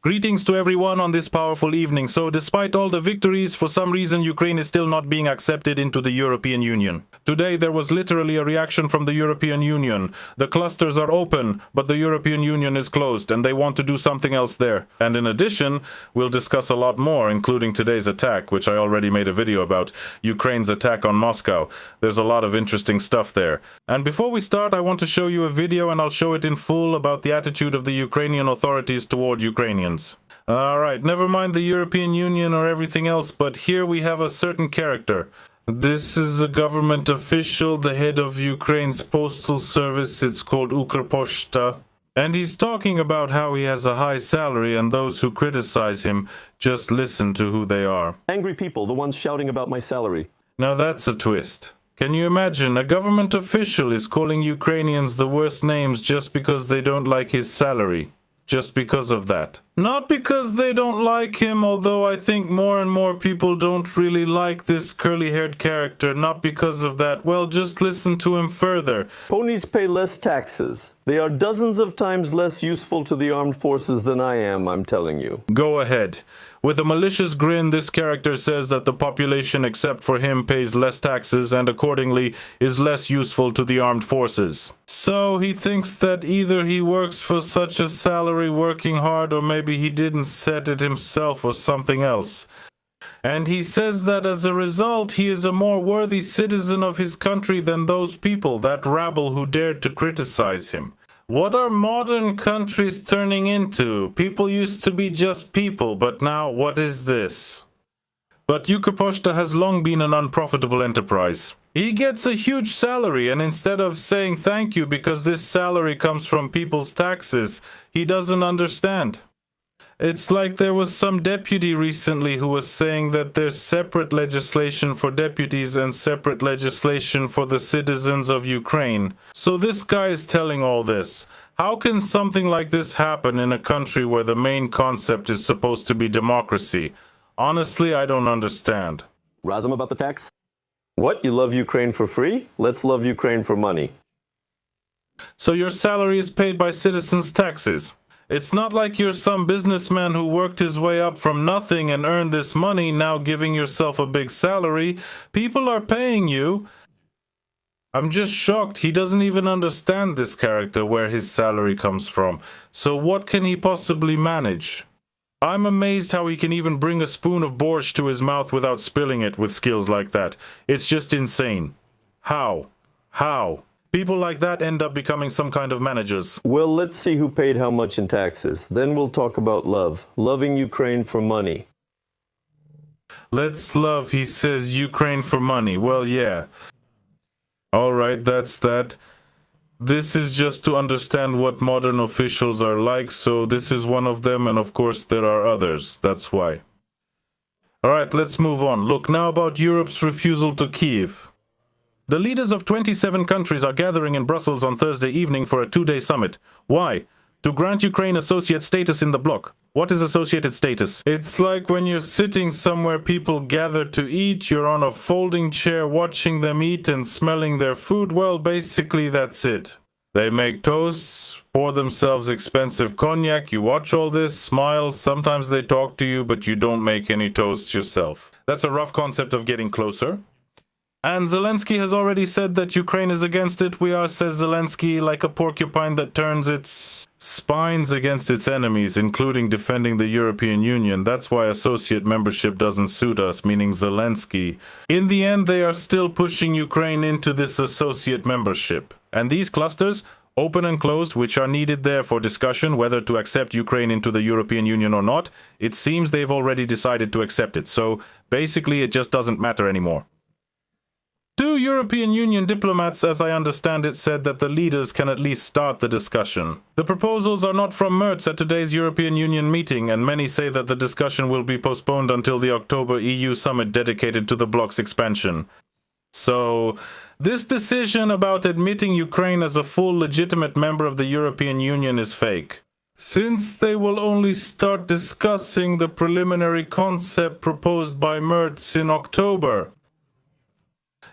Greetings to everyone on this powerful evening. So despite all the victories, for some reason Ukraine is still not being accepted into the European Union. Today there was literally a reaction from the European Union. The clusters are open, but the European Union is closed and they want to do something else there. And in addition, we'll discuss a lot more, including today's attack, which I already made a video about, Ukraine's attack on Moscow. There's a lot of interesting stuff there. And before we start, I want to show you a video, and I'll show it in full, about the attitude of the Ukrainian authorities toward Ukrainians. Alright, never mind the European Union or everything else, but here we have a certain character. This is a government official, the head of Ukraine's postal service. It's called Ukrposhta. And he's talking about how he has a high salary, and those who criticize him, just listen to who they are. Angry people, the ones shouting about my salary. Now that's a twist. Can you imagine? A government official is calling Ukrainians the worst names just because they don't like his salary. Just because of that. Not because they don't like him, although I think more and more people don't really like this curly-haired character. Not because of that. Well, just listen to him further. Ponies pay less taxes. They are dozens of times less useful to the armed forces than I am, I'm telling you. Go ahead. With a malicious grin, this character says that the population except for him pays less taxes and accordingly is less useful to the armed forces. So he thinks that either he works for such a salary working hard, or maybe he didn't set it himself or something else. And he says that as a result he is a more worthy citizen of his country than those people, that rabble who dared to criticize him. What are modern countries turning into? People used to be just people, but now what is this? But Ukrposhta has long been an unprofitable enterprise. He gets a huge salary, and instead of saying thank you because this salary comes from people's taxes, he doesn't understand. It's like there was some deputy recently who was saying that there's separate legislation for deputies and separate legislation for the citizens of Ukraine. So this guy is telling all this. How can something like this happen in a country where the main concept is supposed to be democracy? Honestly, I don't understand. Razum about the tax? What, you love Ukraine for free? Let's love Ukraine for money. So your salary is paid by citizens' taxes. It's not like you're some businessman who worked his way up from nothing and earned this money, now giving yourself a big salary. People are paying you. I'm just shocked. He doesn't even understand, this character, where his salary comes from. So what can he possibly manage? I'm amazed how he can even bring a spoon of borscht to his mouth without spilling it with skills like that. It's just insane. How? How? People like that end up becoming some kind of managers. Well, let's see who paid how much in taxes. Then we'll talk about love. Loving Ukraine for money. Let's love, he says, Ukraine for money. Well, yeah. Alright, that's that. This is just to understand what modern officials are like, so this is one of them, and of course there are others. That's why. Alright, let's move on. Look, now about Europe's refusal to Kyiv. The leaders of 27 countries are gathering in Brussels on Thursday evening for a 2-day summit. Why? To grant Ukraine associate status in the bloc. What is associated status? It's like when you're sitting somewhere people gather to eat, you're on a folding chair watching them eat and smelling their food. Well, basically that's it. They make toasts, pour themselves expensive cognac, you watch all this, smile, sometimes they talk to you, but you don't make any toasts yourself. That's a rough concept of getting closer. And Zelensky has already said that Ukraine is against it. We are, says Zelensky, like a porcupine that turns its spines against its enemies, including defending the European Union. That's why associate membership doesn't suit us, meaning Zelensky. In the end, they are still pushing Ukraine into this associate membership. And these clusters, open and closed, which are needed there for discussion whether to accept Ukraine into the European Union or not, it seems they've already decided to accept it. So basically it just doesn't matter anymore. Two European Union diplomats, as I understand it, said that the leaders can at least start the discussion. The proposals are not from Merz at today's European Union meeting, and many say that the discussion will be postponed until the October EU summit dedicated to the bloc's expansion. So, this decision about admitting Ukraine as a full legitimate member of the European Union is fake, since they will only start discussing the preliminary concept proposed by Merz in October.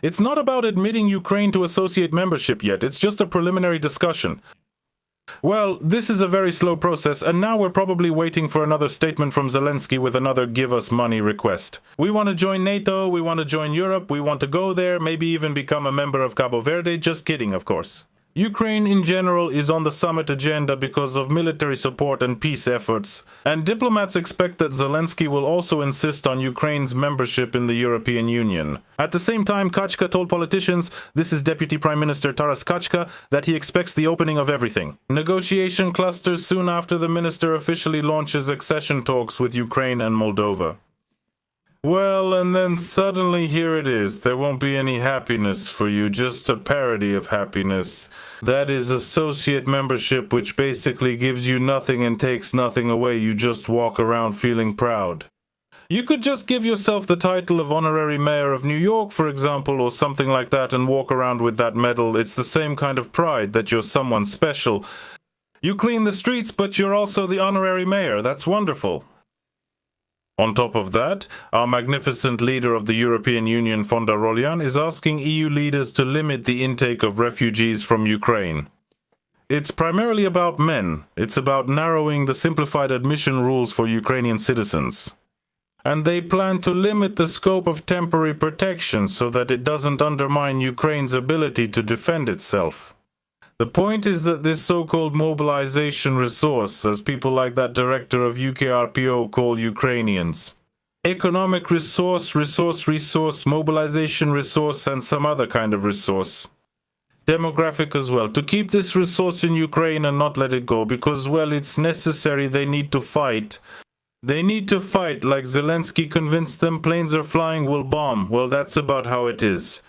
It's not about admitting Ukraine to associate membership yet, it's just a preliminary discussion. Well, this is a very slow process, and now we're probably waiting for another statement from Zelensky with another give us money request. We want to join NATO, we want to join Europe, we want to go there, maybe even become a member of Cabo Verde. Just kidding, of course. Ukraine in general is on the summit agenda because of military support and peace efforts, and diplomats expect that Zelensky will also insist on Ukraine's membership in the European Union. At the same time, Kachka told politicians, this is Deputy Prime Minister Taras Kachka, that he expects the opening of everything. Negotiation clusters soon after the minister officially launches accession talks with Ukraine and Moldova. Well, and then suddenly here it is. There won't be any happiness for you, just a parody of happiness. That is associate membership, which basically gives you nothing and takes nothing away. You just walk around feeling proud. You could just give yourself the title of honorary mayor of New York, for example, or something like that, and walk around with that medal. It's the same kind of pride that you're someone special. You clean the streets, but you're also the honorary mayor. That's wonderful. On top of that, our magnificent leader of the European Union, von der Leyen, is asking EU leaders to limit the intake of refugees from Ukraine. It's primarily about men. It's about narrowing the simplified admission rules for Ukrainian citizens. And they plan to limit the scope of temporary protection so that it doesn't undermine Ukraine's ability to defend itself. The point is that this so-called mobilization resource, as people like that director of UKRPO call Ukrainians, economic resource, mobilization resource, and some other kind of resource. Demographic as well. To keep this resource in Ukraine and not let it go, because, well, it's necessary, they need to fight. They need to fight, like Zelensky convinced them planes are flying, will bomb. Well, that's about how it is.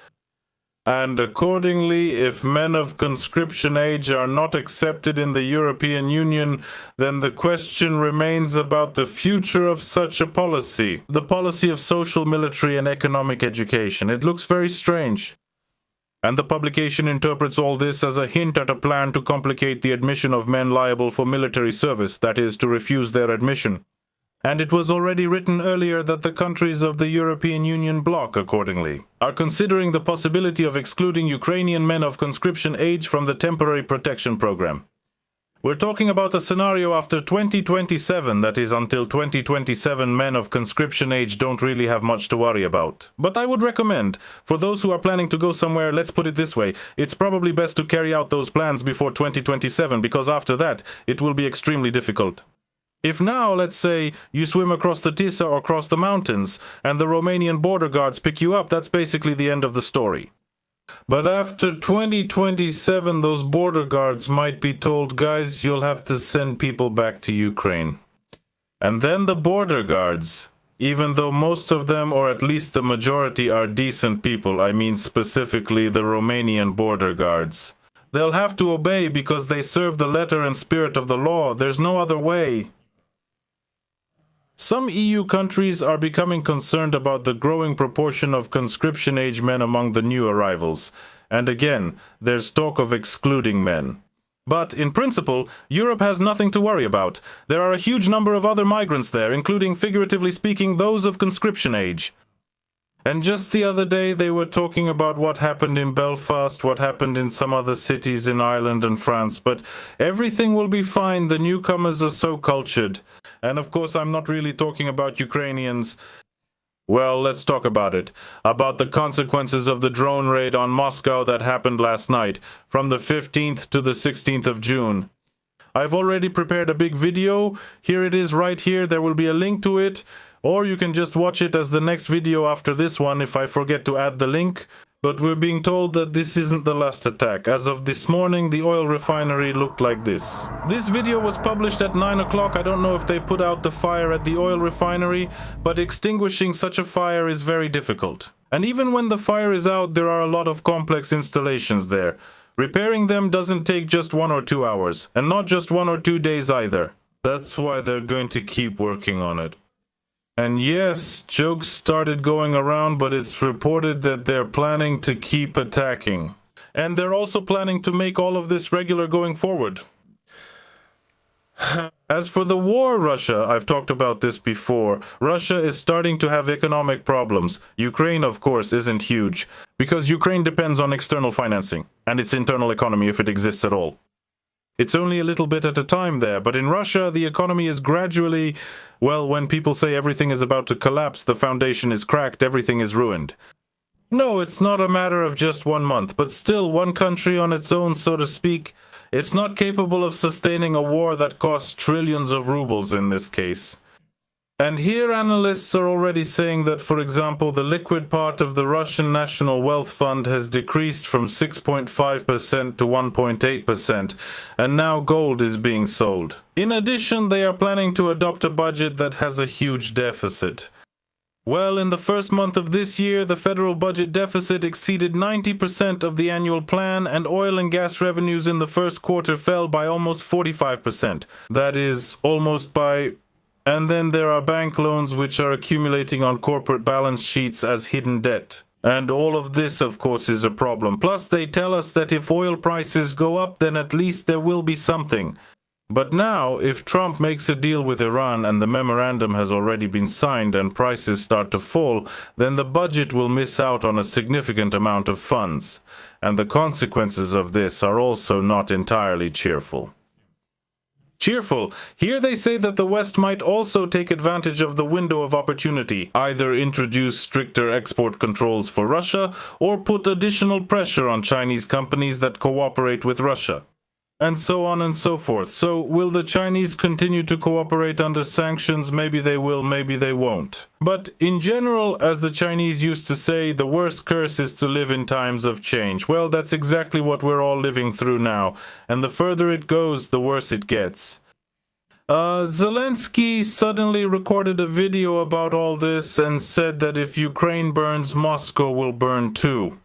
And accordingly, if men of conscription age are not accepted in the European Union, then the question remains about the future of such a policy. The policy of social, military, and economic education. It looks very strange. And the publication interprets all this as a hint at a plan to complicate the admission of men liable for military service, that is, to refuse their admission. And it was already written earlier that the countries of the European Union bloc, accordingly, are considering the possibility of excluding Ukrainian men of conscription age from the temporary protection program. We're talking about a scenario after 2027, that is, until 2027 men of conscription age don't really have much to worry about. But I would recommend, for those who are planning to go somewhere, let's put it this way, it's probably best to carry out those plans before 2027, because after that, it will be extremely difficult. If now, let's say, you swim across the Tisa or across the mountains, and the Romanian border guards pick you up, that's basically the end of the story. But after 2027, those border guards might be told, guys, you'll have to send people back to Ukraine. And then the border guards, even though most of them, or at least the majority, are decent people, I mean specifically the Romanian border guards, they'll have to obey because they serve the letter and spirit of the law. There's no other way. Some EU countries are becoming concerned about the growing proportion of conscription-age men among the new arrivals. And again, there's talk of excluding men. But, in principle, Europe has nothing to worry about. There are a huge number of other migrants there, including, figuratively speaking, those of conscription age. And just the other day they were talking about what happened in Belfast, what happened in some other cities in Ireland and France, but everything will be fine. The newcomers are so cultured. And of course I'm not really talking about Ukrainians. Well, let's talk about it. About the consequences of the drone raid on Moscow that happened last night, from the 15th to the 16th of June. I've already prepared a big video. Here it is right here. There will be a link to it. Or you can just watch it as the next video after this one if I forget to add the link. But we're being told that this isn't the last attack. As of this morning, the oil refinery looked like this. This video was published at 9 o'clock. I don't know if they put out the fire at the oil refinery, but extinguishing such a fire is very difficult. And even when the fire is out, there are a lot of complex installations there. Repairing them doesn't take just 1 or 2 hours, and not just 1 or 2 days either. That's why they're going to keep working on it. And yes, jokes started going around, but it's reported that they're planning to keep attacking. And they're also planning to make all of this regular going forward. As for the war, Russia, I've talked about this before. Russia is starting to have economic problems. Ukraine, of course, isn't huge, because Ukraine depends on external financing, and its internal economy if it exists at all. It's only a little bit at a time there, but in Russia, the economy is gradually, well, when people say everything is about to collapse, the foundation is cracked, everything is ruined. No, it's not a matter of just 1 month, but still one country on its own, so to speak, it's not capable of sustaining a war that costs trillions of rubles in this case. And here analysts are already saying that, for example, the liquid part of the Russian National Wealth Fund has decreased from 6.5% to 1.8%, and now gold is being sold. In addition, they are planning to adopt a budget that has a huge deficit. Well, in the first month of this year, the federal budget deficit exceeded 90% of the annual plan, and oil and gas revenues in the first quarter fell by almost 45%. That is, almost by... And then there are bank loans which are accumulating on corporate balance sheets as hidden debt. And all of this, of course, is a problem. Plus, they tell us that if oil prices go up, then at least there will be something. But now, if Trump makes a deal with Iran and the memorandum has already been signed and prices start to fall, then the budget will miss out on a significant amount of funds. And the consequences of this are also not entirely cheerful. Cheerful. Here they say that the West might also take advantage of the window of opportunity, either introduce stricter export controls for Russia or put additional pressure on Chinese companies that cooperate with Russia. And so on and so forth. So, will the Chinese continue to cooperate under sanctions? Maybe they will, maybe they won't. But in general, as the Chinese used to say, the worst curse is to live in times of change. Well, that's exactly what we're all living through now. And the further it goes, the worse it gets. Zelensky suddenly recorded a video about all this and said that if Ukraine burns, Moscow will burn too.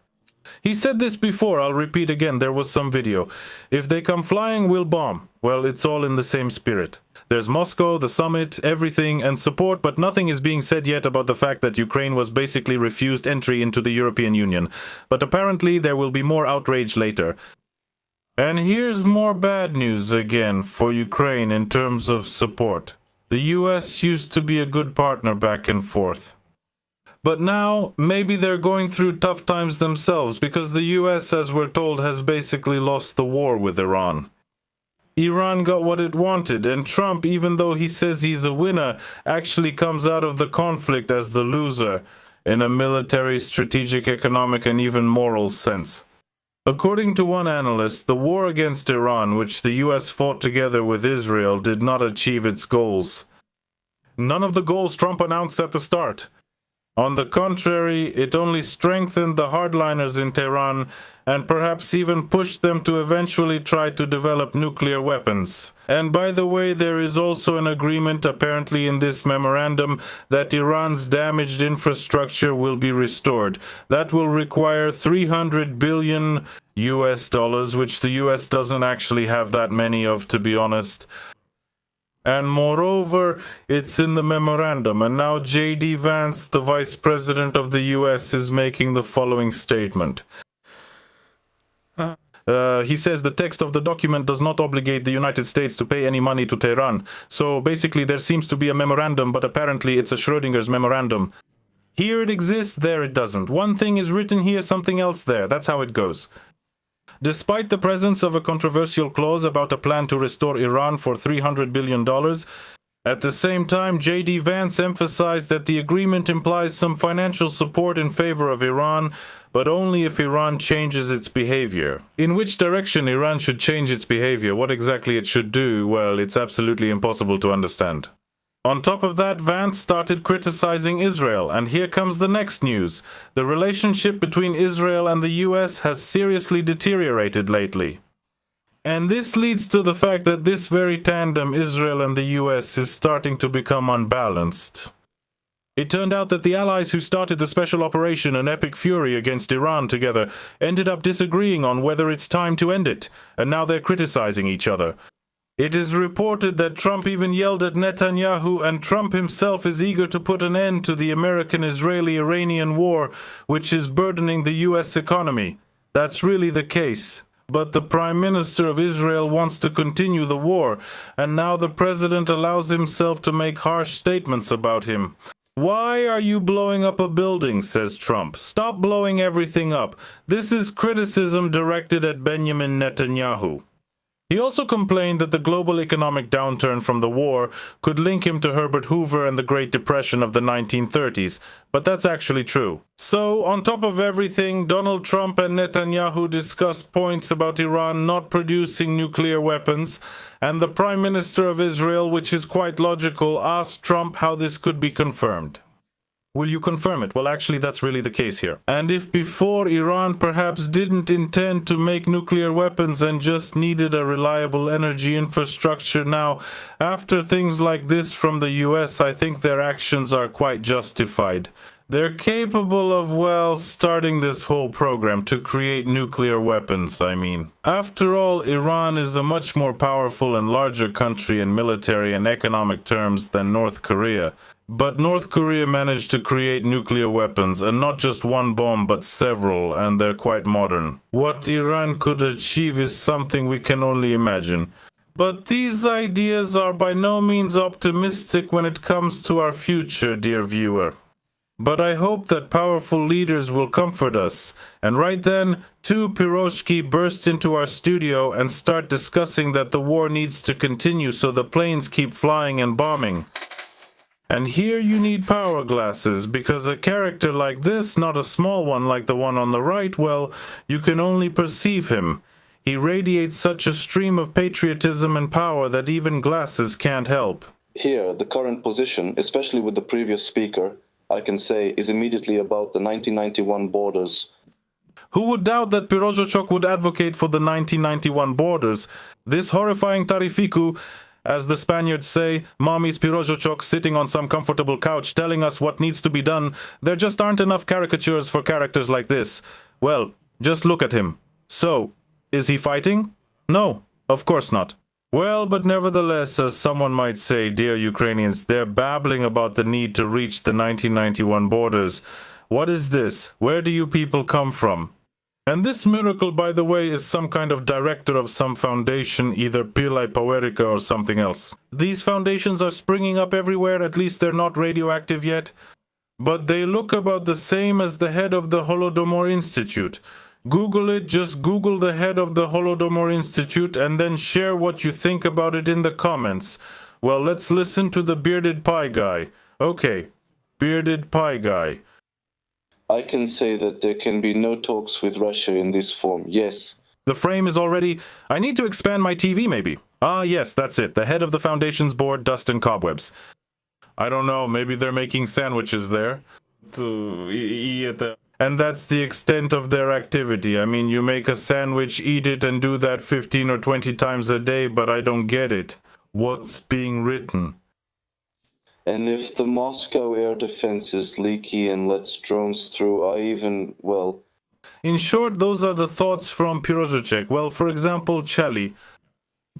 He said this before, I'll repeat again, there was some video. If they come flying, we'll bomb. Well, it's all in the same spirit. There's Moscow, the summit, everything, and support, but nothing is being said yet about the fact that Ukraine was basically refused entry into the European Union. But apparently there will be more outrage later. And here's more bad news again for Ukraine in terms of support. The US used to be a good partner back and forth. But now, maybe they're going through tough times themselves because the US, as we're told, has basically lost the war with Iran. Iran got what it wanted, and Trump, even though he says he's a winner, actually comes out of the conflict as the loser, in a military, strategic, economic, and even moral sense. According to one analyst, the war against Iran, which the US fought together with Israel, did not achieve its goals. None of the goals Trump announced at the start. On the contrary, it only strengthened the hardliners in Tehran and perhaps even pushed them to eventually try to develop nuclear weapons. And by the way, there is also an agreement apparently in this memorandum that Iran's damaged infrastructure will be restored. That will require $300 billion, which the US doesn't actually have that many of, to be honest. And moreover, it's in the memorandum, and now J.D. Vance, the Vice President of the U.S., is making the following statement. He says the text of the document does not obligate the United States to pay any money to Tehran. So basically there seems to be a memorandum, but apparently it's a Schrödinger's memorandum. Here it exists, there it doesn't. One thing is written here, something else there. That's how it goes. Despite the presence of a controversial clause about a plan to restore Iran for $300 billion, at the same time, J.D. Vance emphasized that the agreement implies some financial support in favor of Iran, but only if Iran changes its behavior. In which direction Iran should change its behavior, what exactly it should do, well, it's absolutely impossible to understand. On top of that, Vance started criticizing Israel, and here comes the next news. The relationship between Israel and the US has seriously deteriorated lately. And this leads to the fact that this very tandem, Israel and the US, is starting to become unbalanced. It turned out that the allies who started the special operation and epic fury against Iran together ended up disagreeing on whether it's time to end it, and now they're criticizing each other. It is reported that Trump even yelled at Netanyahu, and Trump himself is eager to put an end to the American-Israeli-Iranian war, which is burdening the US economy. That's really the case. But the Prime Minister of Israel wants to continue the war, and now the President allows himself to make harsh statements about him. Why are you blowing up a building, says Trump. Stop blowing everything up. This is criticism directed at Benjamin Netanyahu. He also complained that the global economic downturn from the war could link him to Herbert Hoover and the Great Depression of the 1930s, but that's actually true. So, on top of everything, Donald Trump and Netanyahu discussed points about Iran not producing nuclear weapons, and the Prime Minister of Israel, which is quite logical, asked Trump how this could be confirmed. Will you confirm it? Well, actually, that's really the case here. And if before Iran perhaps didn't intend to make nuclear weapons and just needed a reliable energy infrastructure, now, after things like this from the US, I think their actions are quite justified. They're capable of, well, starting this whole program to create nuclear weapons, I mean. After all, Iran is a much more powerful and larger country in military and economic terms than North Korea. But North Korea managed to create nuclear weapons, and not just one bomb, but several, and they're quite modern. What Iran could achieve is something we can only imagine. But these ideas are by no means optimistic when it comes to our future, dear viewer. But I hope that powerful leaders will comfort us. And right then, two Piroshki burst into our studio and start discussing that the war needs to continue so the planes keep flying and bombing. And here you need power glasses, because a character like this, not a small one like the one on the right, well, you can only perceive him. He radiates such a stream of patriotism and power that even glasses can't help. Here, the current position, especially with the previous speaker, I can say, is immediately about the 1991 borders. Who would doubt that Pirozhachok would advocate for the 1991 borders? This horrifying Tarifiku, as the Spaniards say, Mommy's Pirozhachok sitting on some comfortable couch telling us what needs to be done. There just aren't enough caricatures for characters like this. Well, just look at him. So, is he fighting? No, of course not. Well, but nevertheless, as someone might say, dear Ukrainians, they're babbling about the need to reach the 1991 borders. What is this? Where do you people come from? And this miracle, by the way, is some kind of director of some foundation, either Pilai Powerica or something else. These foundations are springing up everywhere, at least they're not radioactive yet. But they look about the same as the head of the Holodomor Institute. Google it, just Google the head of the Holodomor Institute and then share what you think about it in the comments. Well, let's listen to the bearded pie guy. Okay, bearded pie guy. I can say that there can be no talks with Russia in this form, yes. The frame is already... I need to expand my TV, maybe. Ah, yes, that's it. The head of the foundation's board, dust and cobwebs. I don't know, maybe they're making sandwiches there. And that's the extent of their activity. I mean, you make a sandwich, eat it, and do that 15 or 20 times a day, but I don't get it. What's being written? And if the Moscow air defense is leaky and lets drones through, well... In short, those are the thoughts from Pirozhachek. Well, for example, Chali.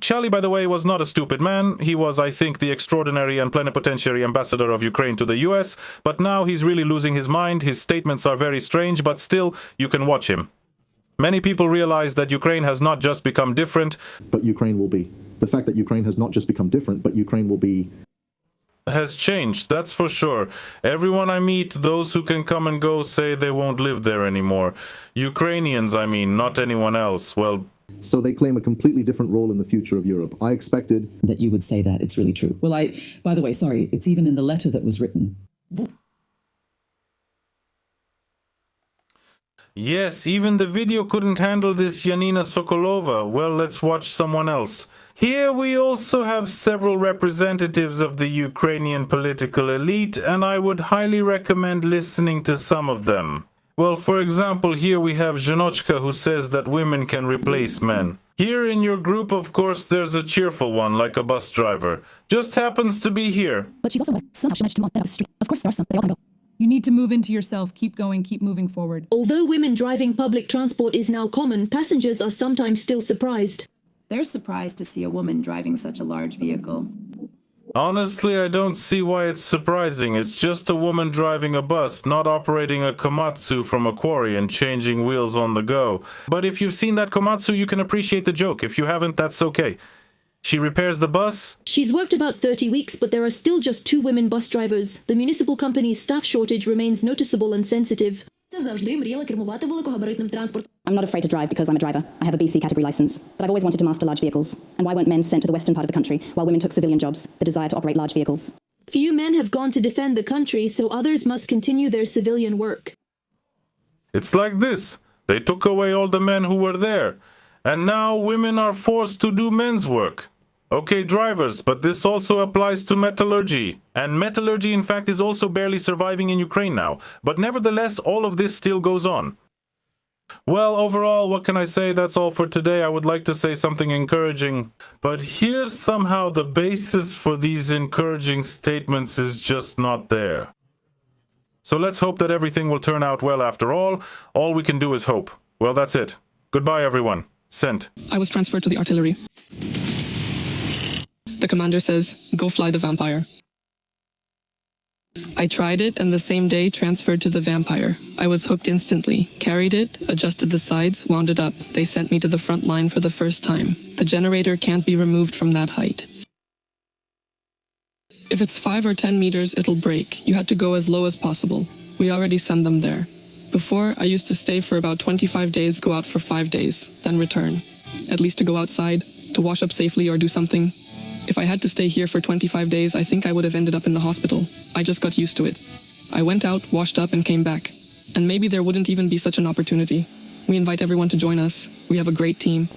Chali, by the way, was not a stupid man. He was, I think, the extraordinary and plenipotentiary ambassador of Ukraine to the US, but now he's really losing his mind. His statements are very strange, but still, you can watch him. Many people realize that Ukraine has not just become different, but Ukraine will be. The fact that Ukraine has not just become different, but Ukraine will be... has changed, that's for sure. Everyone I meet, those who can come and go, say they won't live there anymore. Ukrainians, I mean, not anyone else. Well... So they claim a completely different role in the future of Europe. I expected... that you would say that. It's really true. Well, by the way, sorry, it's even in the letter that was written. Yes, even the video couldn't handle this Yanina Sokolova. Well, let's watch someone else. Here we also have several representatives of the Ukrainian political elite, and I would highly recommend listening to some of them. Well, for example, here we have Zhenochka, who says that women can replace men. Here in your group, of course, there's a cheerful one, like a bus driver. Just happens to be here. But she's also somehow she managed to walk down the street. Of course there are some, they all can go. You need to move into yourself. Keep going, keep moving forward. Although women driving public transport is now common, passengers are sometimes still surprised. They're surprised to see a woman driving such a large vehicle. Honestly, I don't see why it's surprising. It's just a woman driving a bus, not operating a komatsu from a quarry and changing wheels on the go. But if you've seen that komatsu, you can appreciate the joke. If you haven't, that's okay. She repairs the bus. She's worked about 30 weeks, but there are still just 2 women bus drivers. The municipal company's staff shortage remains noticeable and sensitive. завжди мріяла кермувати великогабаритним транспортом. I'm not afraid to drive because I'm a driver. I have a BC category license. But I've always wanted to master large vehicles. And why weren't men sent to the western part of the country while women took civilian jobs? The desire to operate large vehicles. Few men have gone to defend the country, so others must continue their civilian work. It's like this. They took away all the men who were there. And now women are forced to do men's work. Okay, drivers, but this also applies to metallurgy. And metallurgy, in fact, is also barely surviving in Ukraine now. But nevertheless, all of this still goes on. Well, overall, what can I say? That's all for today. I would like to say something encouraging. But here's somehow the basis for these encouraging statements is just not there. So let's hope that everything will turn out well after all. All we can do is hope. Well, that's it. Goodbye, everyone. Sent. I was transferred to the artillery. The commander says, go fly the Vampire. I tried it and the same day transferred to the Vampire. I was hooked instantly, carried it, adjusted the sides, wound it up. They sent me to the front line for the first time. The generator can't be removed from that height. If it's 5 or 10 meters, it'll break. You had to go as low as possible. We already send them there. Before, I used to stay for about 25 days, go out for 5 days, then return. At least to go outside, to wash up safely or do something. If I had to stay here for 25 days, I think I would have ended up in the hospital. I just got used to it. I went out, washed up, and came back. And maybe there wouldn't even be such an opportunity. We invite everyone to join us. We have a great team.